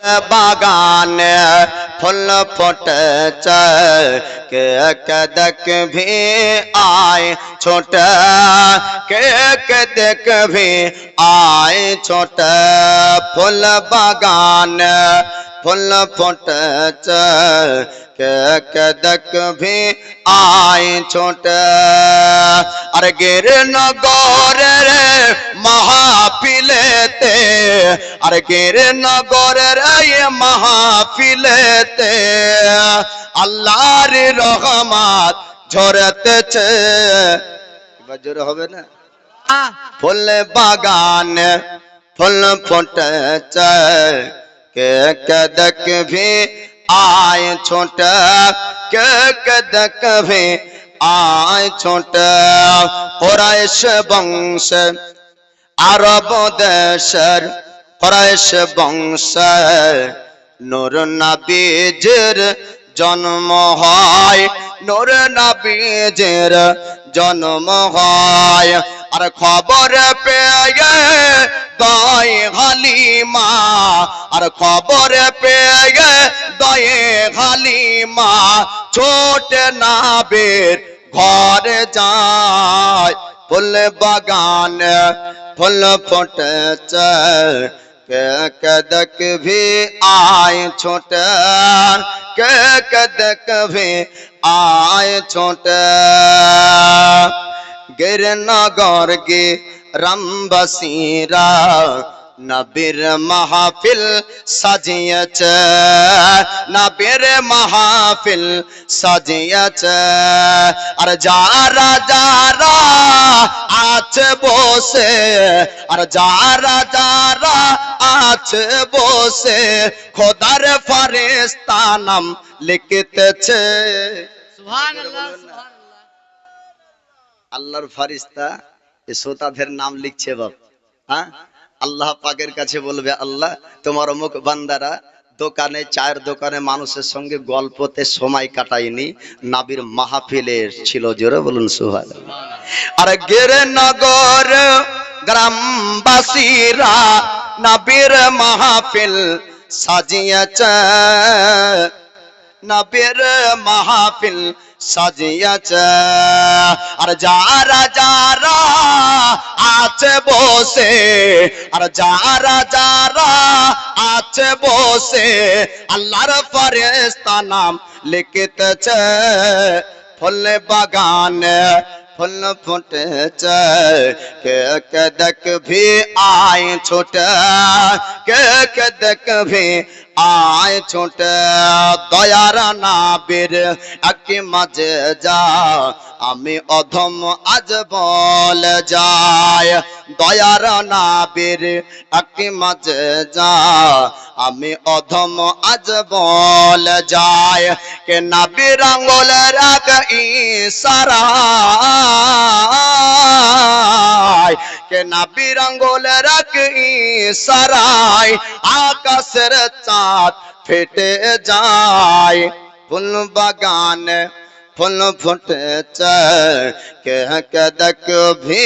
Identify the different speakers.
Speaker 1: बागान फूल फुटच के कदक भी आए छोटा के देख भी आए छोटा फूल बागान फूल फुटच के कदक भी आए छोटा अरे गिर नगौर महाफिलेते अरे गिर नगौर ये महाफिलेते আল্লাহর রহমত ঝরতেছে বজর হবে না ফুল বাগান ফুল ফুটেছে কে কদক ভি आए छोटा के कदक भी आए छोटा कुरैश वंश अरब देशर कुरैश वंश नूर नबीजिर जन्म হয় नूर नबीजिर जन्म হয় আর খবর পেয়ে দয়ে হালিমা আর খবর পেয়ে দয়ে হালিমা ছোট নাবের ঘরে যায় ফুল বাগান ফুল ফুটেছে के कदक भी आए छोटा के कदक भी आए छोटा गिरनगर के रंबसीरा नबीर महफिल सजियच नबीर महफिल सजियच और जारा जारा आच बोसे और जारा जारा आच बोसे खुदार फरिश्ता नाम लिखतेছে सुभान अल्लाह सुभान अल्लाह আল্লাহর ফেরেশতা এই শ্রোতাদের নাম লিখছে বাপ হ্যাঁ আল্লাহ পাকের কাছে বলবে আল্লাহ তোমার অমুক বান্দারা দোকানে চায়ের দোকানে মানুষের সঙ্গে গল্পতে সময় কাটায়নি নবীর মাহফিলে ছিল জোরে বলুন সুবহানাল্লাহ আর গেরে নগর গ্রামবাসীরা নবীর মাহফিল সাজিয়েছে নবীর মাহফিল সাজিয়েছে আর যারা যারা আছে বসে আর যারা যারা আছে বসে আল্লাহর ফেরেশতা নাম লিখতেছে ফুল বাগান फूल फुटेছে के कदक भी आए छोटा के कदक भी आए छोटा दयार नाबीर আকি মাঝে যা আমি অধম আজ বল যায় দয়ার নাবীর আকি মাঝে যা আমি অধম আজ বল যায় কে নবীর আঙ্গুল রাখ ইশারা के नबीर आंगुल रख इशाराय आकाशेर चाँद फेटे जाए फूल बागान फूल फुटेছে के कदक भी